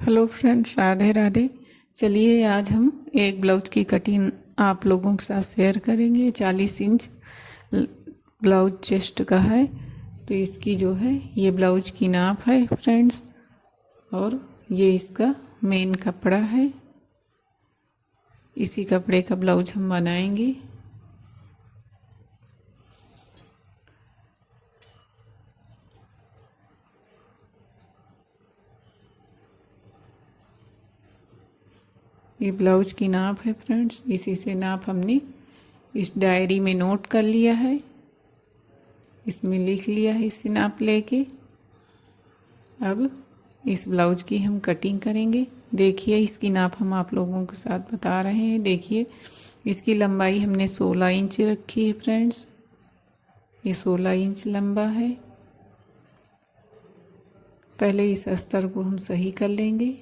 Hello friends, Radhe Radhe. चलिए आज हम एक ब्लाउज की कटिंग आप लोगों के साथ शेयर करेंगे। 40 इंच ब्लाउज चेस्ट का है, तो इसकी जो है ये ब्लाउज की नाप है फ्रेंड्स, और ये इसका मेन कपड़ा है। इसी कपड़े का ब्लाउज हम बनाएंगे। ये ब्लाउज की नाप है फ्रेंड्स, इसी से नाप हमने इस डायरी में नोट कर लिया है, इसमें लिख लिया है इससे नाप लेके। अब इस ब्लाउज की हम कटिंग करेंगे। देखिए इसकी नाप हम आप लोगों के साथ बता रहे हैं। देखिए इसकी लंबाई हमने 16 इंच रखी है फ्रेंड्स, ये 16 इंच लंबा है। पहले इस अस्तर को हम सही कर लेंगे।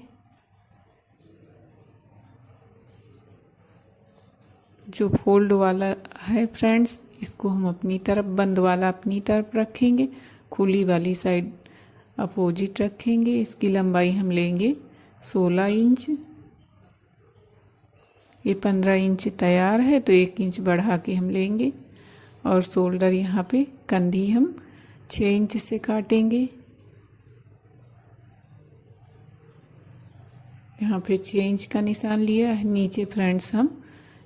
जो फोल्ड वाला है फ्रेंड्स, इसको हम अपनी तरफ, बंद वाला अपनी तरफ रखेंगे, खुली वाली साइड अपोजिट रखेंगे। इसकी लंबाई हम लेंगे 16 इंच। ये 15 इंच तैयार है, तो 1 इंच बढ़ा के हम लेंगे। और शोल्डर यहाँ पे कंधी हम 6 इंच से काटेंगे। यहाँ पे 6 इंच का निशान लिया है। नीचे फ्रेंड्स हम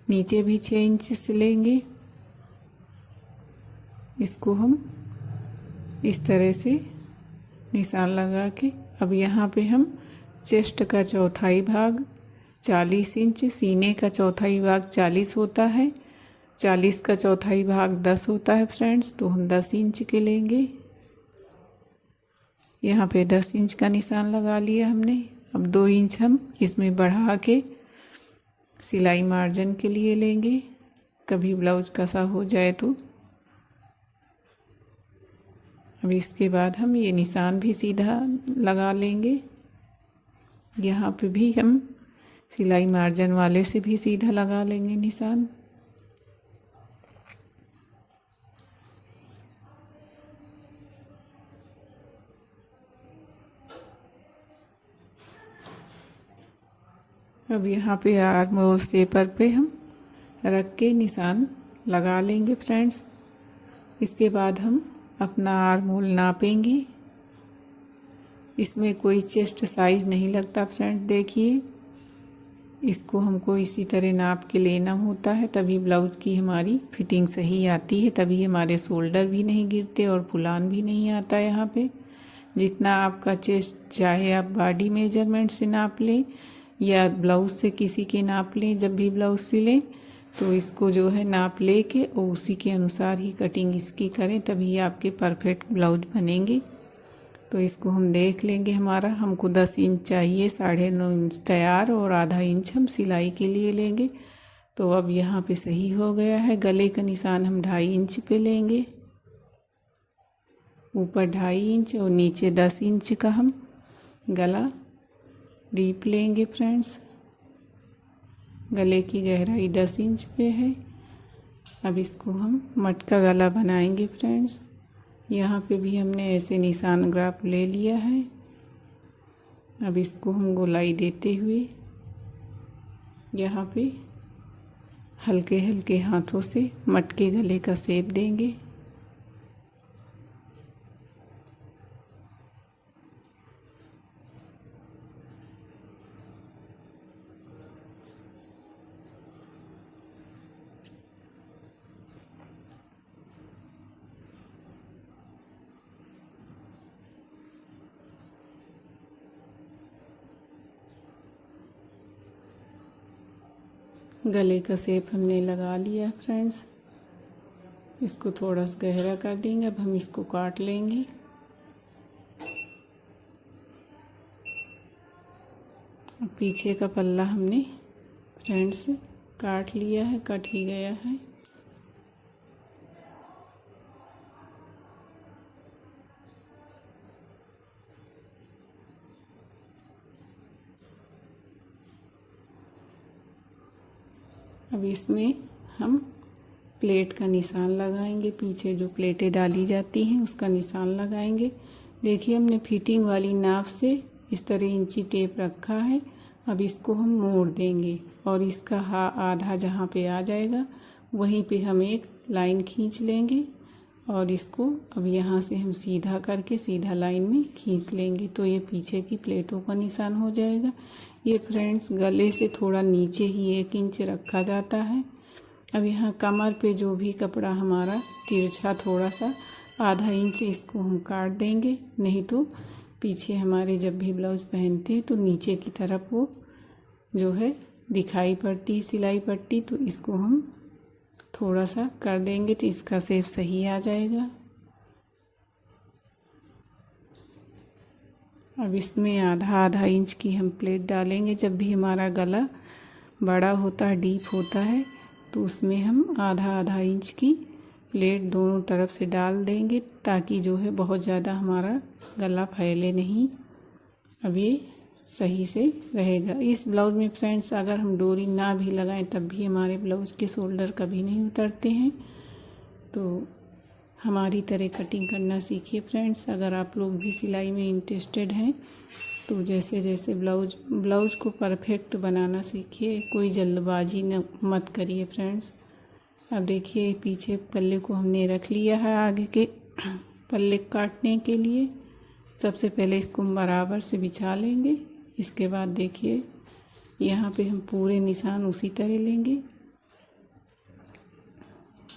नीचे भी 6 इंच से लेंगे। इसको हम इस तरह से निशान लगा के, अब यहाँ पे हम चेस्ट का चौथाई भाग 40 इंच, सीने का चौथाई भाग 40 होता है, 40 का चौथाई भाग 10 होता है फ्रेंड्स, तो हम 10 इंच के लेंगे। यहाँ पे 10 इंच का निशान लगा लिया हमने। अब 2 इंच हम इसमें बढ़ा के सिलाई मार्जिन के लिए लेंगे, कभी ब्लाउज कसा हो जाए तो। अब इसके बाद हम ये निशान भी सीधा लगा लेंगे। यहाँ पे भी हम सिलाई मार्जिन वाले से भी सीधा लगा लेंगे निशान। अब यहाँ पे आर्म होल शेपर पे हम रख के निशान लगा लेंगे फ्रेंड्स। इसके बाद हम अपना आर्म होल नापेंगे। इसमें कोई चेस्ट साइज नहीं लगता फ्रेंड्स। देखिए इसको हमको इसी तरह नाप के लेना होता है, तभी ब्लाउज की हमारी फिटिंग सही आती है, तभी हमारे शोल्डर भी नहीं गिरते और फुलान भी नहीं आता। यहाँ पे जितना आपका चेस्ट, चाहे आप बॉडी मेजरमेंट से नाप लें या ब्लाउज से किसी के नाप लें, जब भी ब्लाउज सिलें तो इसको जो है नाप ले के और उसी के अनुसार ही कटिंग इसकी करें, तभी आपके परफेक्ट ब्लाउज बनेंगे। तो इसको हम देख लेंगे। हमको 10 इंच चाहिए, 9.5 इंच तैयार और आधा इंच हम सिलाई के लिए लेंगे। तो अब यहाँ पे सही हो गया है। गले का निशान हम 2.5 इंच पे लेंगे, ऊपर 2.5 इंच और नीचे 10 इंच का हम गला डीप लेंगे फ्रेंड्स। गले की गहराई 10 इंच पे है। अब इसको हम मटका गला बनाएंगे फ्रेंड्स। यहाँ पे भी हमने ऐसे निशान ग्राफ ले लिया है। अब इसको हम गोलाई देते हुए यहाँ पे हल्के हल्के हाथों से मटके गले का शेप देंगे। गले का शेप हमने लगा लिया फ्रेंड्स। इसको थोड़ा सा गहरा कर देंगे। अब हम इसको काट लेंगे। अब पीछे का पल्ला हमने फ्रेंड्स काट लिया है, कट ही गया है। अब इसमें हम प्लेट का निशान लगाएंगे। पीछे जो प्लेटें डाली जाती हैं उसका निशान लगाएंगे। देखिए हमने फिटिंग वाली नाप से इस तरह इंची टेप रखा है। अब इसको हम मोड़ देंगे और इसका आधा जहाँ पे आ जाएगा वहीं पे हम एक लाइन खींच लेंगे और इसको अब यहाँ से हम सीधा करके सीधा लाइन में खींच लेंगे तो ये पीछे की प्लेटों का निशान हो जाएगा। ये फ्रेंड्स गले से थोड़ा नीचे ही 1 इंच रखा जाता है। अब यहाँ कमर पे जो भी कपड़ा हमारा तिरछा थोड़ा सा आधा इंच इसको हम काट देंगे, नहीं तो पीछे हमारे जब भी ब्लाउज पहनते हैं तो नीचे की तरफ वो जो है दिखाई पड़ती है सिलाई पट्टी, तो इसको हम थोड़ा सा कर देंगे तो इसका शेप सही आ जाएगा। अब इसमें आधा इंच की हम प्लेट डालेंगे। जब भी हमारा गला बड़ा होता है, डीप होता है, तो उसमें हम आधा इंच की प्लेट दोनों तरफ से डाल देंगे ताकि जो है बहुत ज़्यादा हमारा गला फैले नहीं। अब ये सही से रहेगा। इस ब्लाउज में फ्रेंड्स अगर हम डोरी ना भी लगाएं तब भी हमारे ब्लाउज के शोल्डर कभी नहीं उतरते हैं। तो हमारी तरह कटिंग करना सीखिए फ्रेंड्स। अगर आप लोग भी सिलाई में इंटरेस्टेड हैं तो जैसे जैसे ब्लाउज को परफेक्ट बनाना सीखिए, कोई जल्दबाजी न मत करिए फ्रेंड्स। अब देखिए पीछे पल्ले को हमने रख लिया है आगे के पल्ले काटने के लिए। सबसे पहले इसको हम बराबर से बिछा लेंगे। इसके बाद देखिए यहाँ पे हम पूरे निशान उसी तरह लेंगे।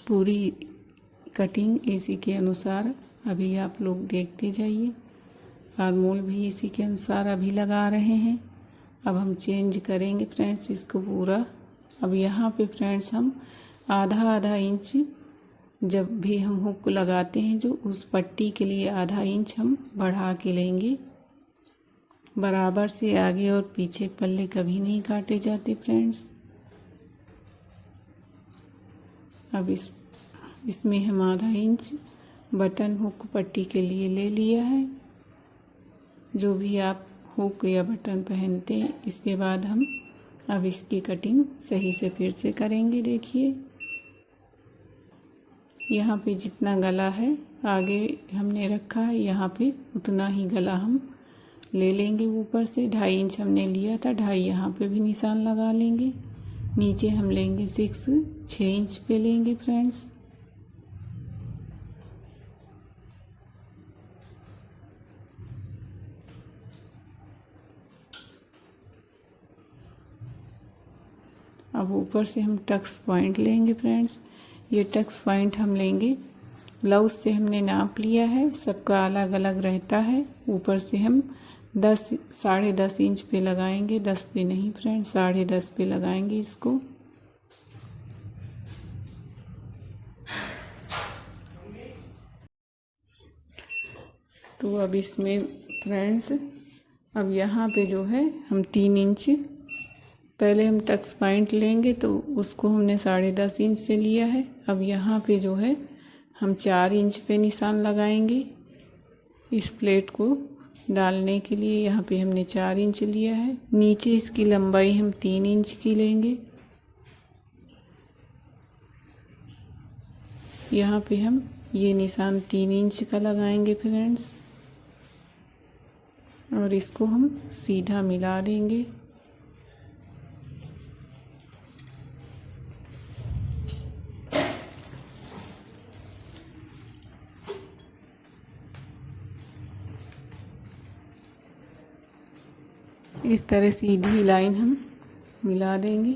पूरी कटिंग इसी के अनुसार अभी आप लोग देखते जाइए। आर्मोल भी इसी के अनुसार अभी लगा रहे हैं। अब हम चेंज करेंगे फ्रेंड्स इसको पूरा। अब यहाँ पे फ्रेंड्स हम आधा इंच जब भी हम हुक लगाते हैं जो उस पट्टी के लिए आधा इंच हम बढ़ा के लेंगे। बराबर से आगे और पीछे पल्ले कभी नहीं काटे जाते फ्रेंड्स। अब इसमें हम आधा इंच बटन हुक पट्टी के लिए ले लिया है, जो भी आप हुक या बटन पहनते हैं। इसके बाद हम अब इसकी कटिंग सही से फिर से करेंगे। देखिए यहाँ पे जितना गला है आगे हमने रखा है, यहाँ पे उतना ही गला हम ले लेंगे। ऊपर से 2.5 इंच हमने लिया था, 2.5 यहाँ पे भी निशान लगा लेंगे। नीचे हम लेंगे 6 इंच पे लेंगे फ्रेंड्स। अब ऊपर से हम टक्स पॉइंट लेंगे फ्रेंड्स। ये टक्स पॉइंट हम लेंगे, ब्लाउज से हमने नाप लिया है, सबका अलग अलग रहता है। ऊपर से हम 10-10.5 इंच पे लगाएंगे, 10 पे नहीं फ्रेंड्स, 10.5 पे लगाएंगे इसको। तो अब इसमें फ्रेंड्स अब यहाँ पे जो है हम 3 इंच पहले हम टक्स पॉइंट लेंगे तो उसको हमने 10.5 इंच से लिया है। अब यहाँ पे जो है हम 4 इंच पे निशान लगाएंगे इस प्लेट को डालने के लिए। यहाँ पे हमने 4 इंच लिया है। नीचे इसकी लंबाई हम 3 इंच की लेंगे। यहाँ पे हम ये निशान 3 इंच का लगाएंगे फ्रेंड्स और इसको हम सीधा मिला देंगे। इस तरह सीधी लाइन हम मिला देंगे।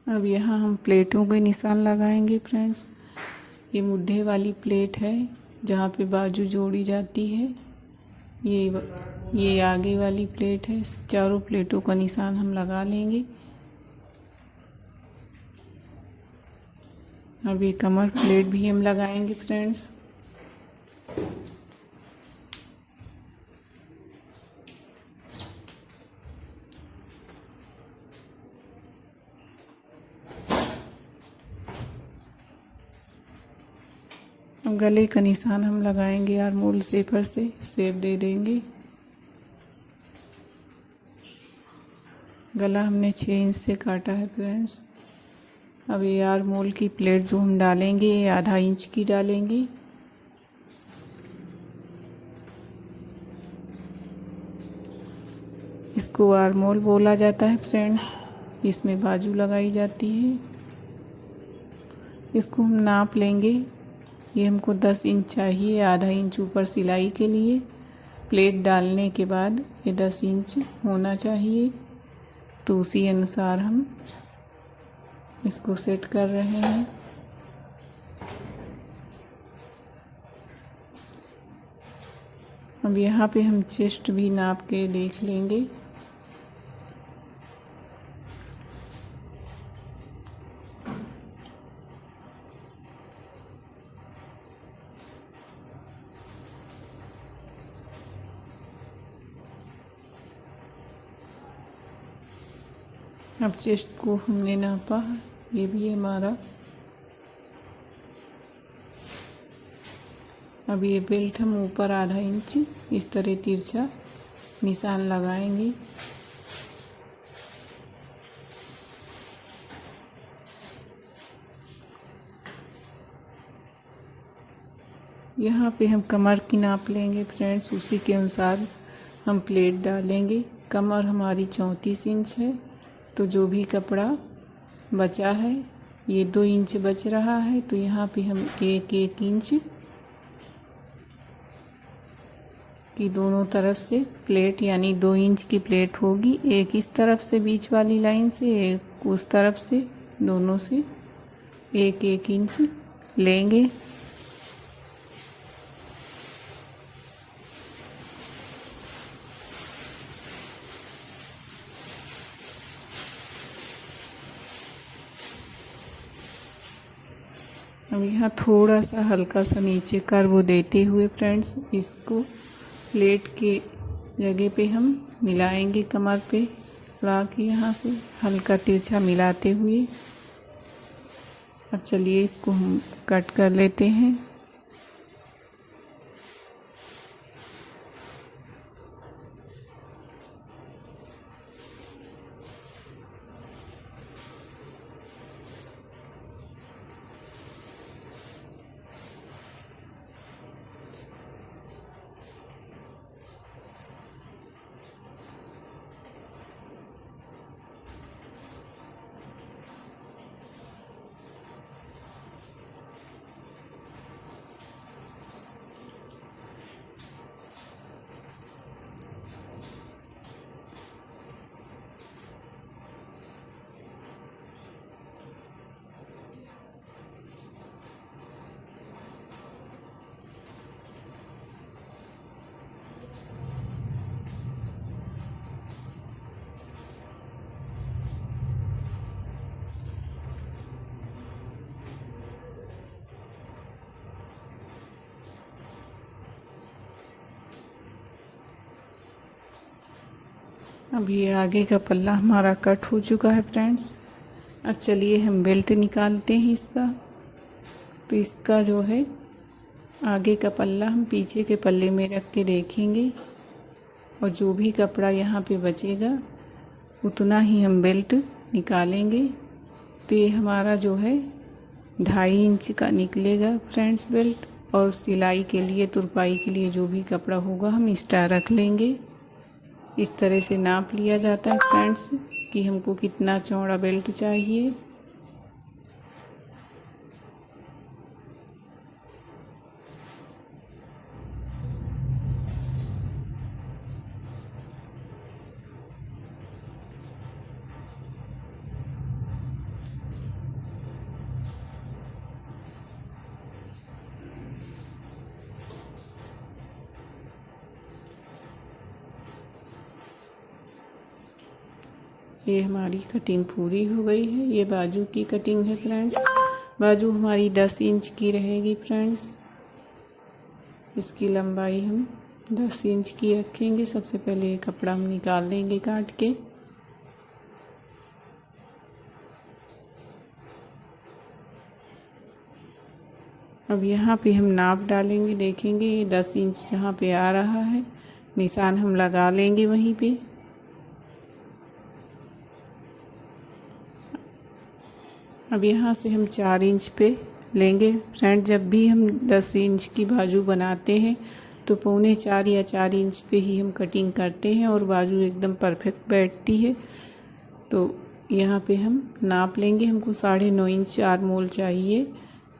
अब यहाँ हम प्लेटों के निशान लगाएंगे फ्रेंड्स। ये मुड्ढे वाली प्लेट है जहाँ पे बाजू जोड़ी जाती है। ये आगे वाली प्लेट है। चारों प्लेटों का निशान हम लगा लेंगे। अब ये कमर प्लेट भी हम लगाएंगे फ्रेंड्स। अब गले का निशान हम लगाएंगे आर्मोल शेपर से शेप दे देंगे। गला हमने 6 इंच से काटा है फ्रेंड्स। अब ये आर्मोल की प्लेट जो हम डालेंगे ये आधा इंच की डालेंगे। इसको आर्मोल बोला जाता है फ्रेंड्स। इसमें बाजू लगाई जाती है। इसको हम नाप लेंगे। ये हमको 10 इंच चाहिए, आधा इंच ऊपर सिलाई के लिए। प्लेट डालने के बाद ये 10 इंच होना चाहिए, तो उसी अनुसार हम इसको सेट कर रहे हैं। अब यहाँ पे हम चेस्ट भी नाप के देख लेंगे। अब चेस्ट को हमने नापा है, ये भी हमारा। अब ये बेल्ट हम ऊपर आधा इंच इस तरह तिरछा निशान लगाएंगे। यहाँ पे हम कमर की नाप लेंगे फ्रेंड्स, उसी के अनुसार हम प्लेट डालेंगे। कमर हमारी 34 इंच है, तो जो भी कपड़ा बचा है, ये 2 इंच बच रहा है, तो यहाँ पे हम 1-1 इंच की दोनों तरफ से प्लेट, यानी 2 इंच की प्लेट होगी। एक इस तरफ से बीच वाली लाइन से, एक उस तरफ से, दोनों से 1-1 इंच लेंगे। अब यहाँ थोड़ा सा हल्का सा नीचे कर्व देते हुए फ्रेंड्स, इसको प्लेट के जगह पे हम मिलाएंगे। कमर पे ला के यहाँ से हल्का तिरछा मिलाते हुए। अब चलिए इसको हम कट कर लेते हैं। अब ये आगे का पल्ला हमारा कट हो चुका है फ्रेंड्स। अब चलिए हम बेल्ट निकालते हैं इसका। तो इसका जो है आगे का पल्ला हम पीछे के पल्ले में रख के देखेंगे, और जो भी कपड़ा यहाँ पे बचेगा उतना ही हम बेल्ट निकालेंगे। तो ये हमारा जो है 2.5 इंच का निकलेगा फ्रेंड्स बेल्ट। और सिलाई के लिए, तुरपाई के लिए जो भी कपड़ा होगा हम एक्स्ट्रा रख लेंगे। इस तरह से नाप लिया जाता है फ्रेंड्स कि हमको कितना चौड़ा बेल्ट चाहिए। ये हमारी कटिंग पूरी हो गई है। ये बाजू की कटिंग है फ्रेंड्स। बाजू हमारी 10 इंच की रहेगी फ्रेंड्स। इसकी लंबाई हम 10 इंच की रखेंगे। सबसे पहले ये कपड़ा हम निकाल देंगे काट के। अब यहाँ पे हम नाप डालेंगे, देखेंगे ये 10 इंच जहाँ पे आ रहा है निशान हम लगा लेंगे वहीं पे। अब यहाँ से हम 4 इंच पे लेंगे। फ्रेंड, जब भी हम 10 इंच की बाजू बनाते हैं तो 3.25 या 4 इंच पे ही हम कटिंग करते हैं और बाजू एकदम परफेक्ट बैठती है। तो यहाँ पे हम नाप लेंगे। हमको 9.5 इंच आर्मोल चाहिए,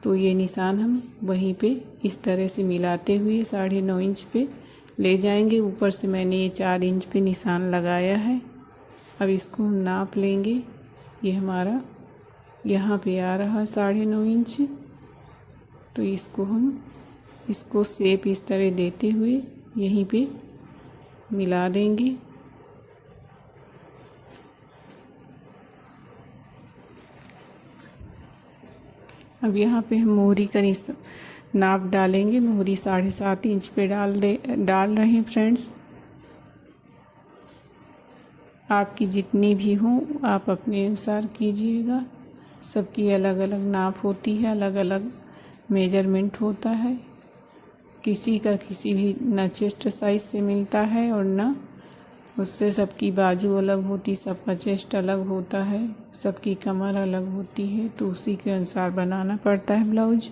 तो ये निशान हम वहीं पे इस तरह से मिलाते हुए 9.5 इंच पे ले जाएंगे। ऊपर से मैंने ये 4 इंच पे निशान लगाया है। अब इसको हम नाप लेंगे। ये हमारा यहाँ पे आ रहा 9.5 इंच। तो इसको शेप इस तरह देते हुए यहीं पे मिला देंगे। अब यहाँ पे हम मोहरी का नाप डालेंगे। मोहरी 7.5 इंच पे डाल रहे हैं फ्रेंड्स। आपकी जितनी भी हो आप अपने अनुसार कीजिएगा। सबकी अलग अलग नाप होती है, अलग अलग मेजरमेंट होता है। किसी का किसी भी न चेस्ट साइज से मिलता है और न उससे सबकी बाजू अलग होती, सबका चेस्ट अलग होता है, सबकी कमर अलग होती है। तो उसी के अनुसार बनाना पड़ता है ब्लाउज।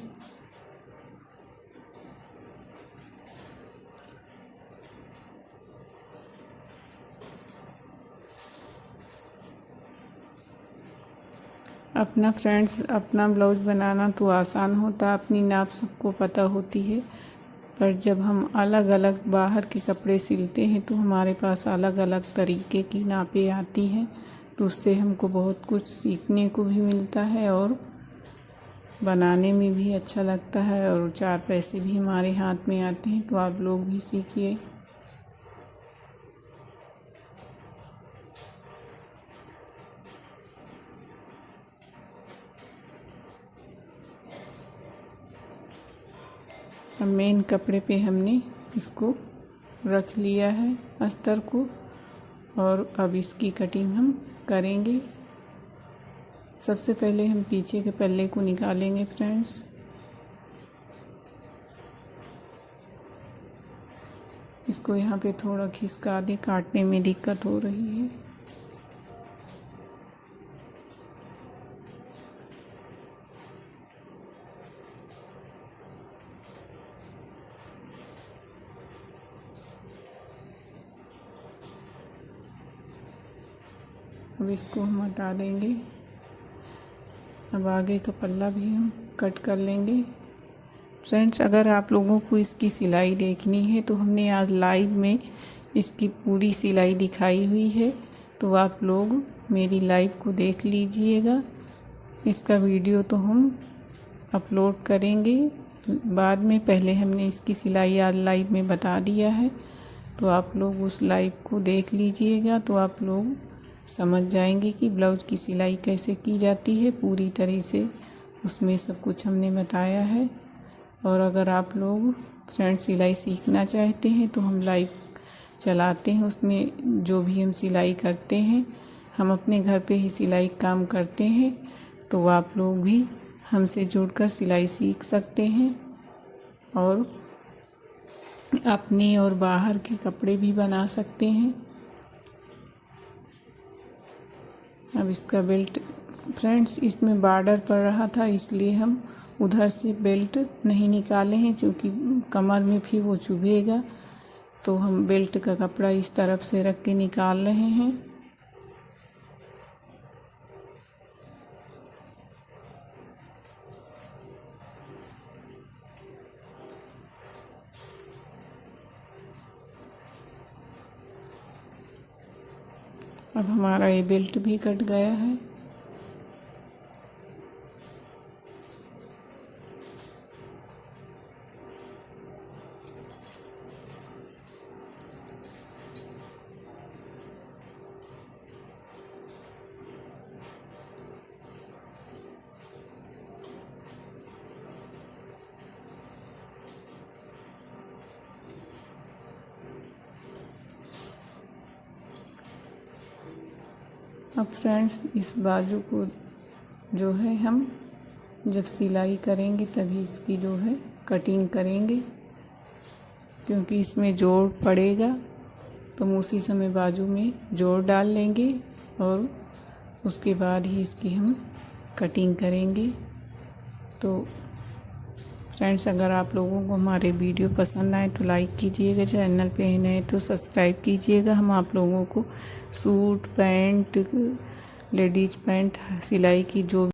अपना फ्रेंड्स, अपना ब्लाउज बनाना तो आसान होता, अपनी नाप सबको पता होती है। पर जब हम अलग अलग बाहर के कपड़े सिलते हैं तो हमारे पास अलग अलग तरीके की नापें आती हैं। तो उससे हमको बहुत कुछ सीखने को भी मिलता है और बनाने में भी अच्छा लगता है और 4 पैसे भी हमारे हाथ में आते हैं। तो आप लोग भी सीखिए। अब मेन कपड़े पे हमने इसको रख लिया है अस्तर को, और अब इसकी कटिंग हम करेंगे। सबसे पहले हम पीछे के पल्ले को निकालेंगे फ्रेंड्स। इसको यहाँ पे थोड़ा खिसका दे, काटने में दिक्कत हो रही है। अब इसको हम हटा देंगे। अब आगे का पल्ला भी हम कट कर लेंगे। फ्रेंड्स, अगर आप लोगों को इसकी सिलाई देखनी है तो हमने आज लाइव में इसकी पूरी सिलाई दिखाई हुई है, तो आप लोग मेरी लाइव को देख लीजिएगा। इसका वीडियो तो हम अपलोड करेंगे बाद में। पहले हमने इसकी सिलाई आज लाइव में बता दिया है, तो आप लोग उस लाइव को देख लीजिएगा। तो आप लोग समझ जाएंगे कि ब्लाउज की सिलाई कैसे की जाती है पूरी तरह से। उसमें सब कुछ हमने बताया है। और अगर आप लोग फ्रेंड्स सिलाई सीखना चाहते हैं तो हम लाइव चलाते हैं, उसमें जो भी हम सिलाई करते हैं हम अपने घर पे ही सिलाई काम करते हैं। तो आप लोग भी हमसे जुड़कर सिलाई सीख सकते हैं और अपने और बाहर के कपड़े भी बना सकते हैं। अब इसका बेल्ट फ्रेंड्स, इसमें बॉर्डर पड़ रहा था इसलिए हम उधर से बेल्ट नहीं निकाले हैं, क्योंकि कमर में भी वो चुभेगा। तो हम बेल्ट का कपड़ा इस तरफ से रख के निकाल रहे हैं। अब हमारा ये बेल्ट भी कट गया है। अब फ्रेंड्स, इस बाजू को जो है हम जब सिलाई करेंगे तभी इसकी जो है कटिंग करेंगे, क्योंकि इसमें जोड़ पड़ेगा। तो हम उसी समय बाजू में जोड़ डाल लेंगे और उसके बाद ही इसकी हम कटिंग करेंगे। तो फ्रेंड्स, अगर आप लोगों को हमारे वीडियो पसंद आए तो लाइक कीजिएगा, चैनल पे नए तो सब्सक्राइब कीजिएगा। हम आप लोगों को सूट, पैंट, लेडीज पैंट सिलाई की जो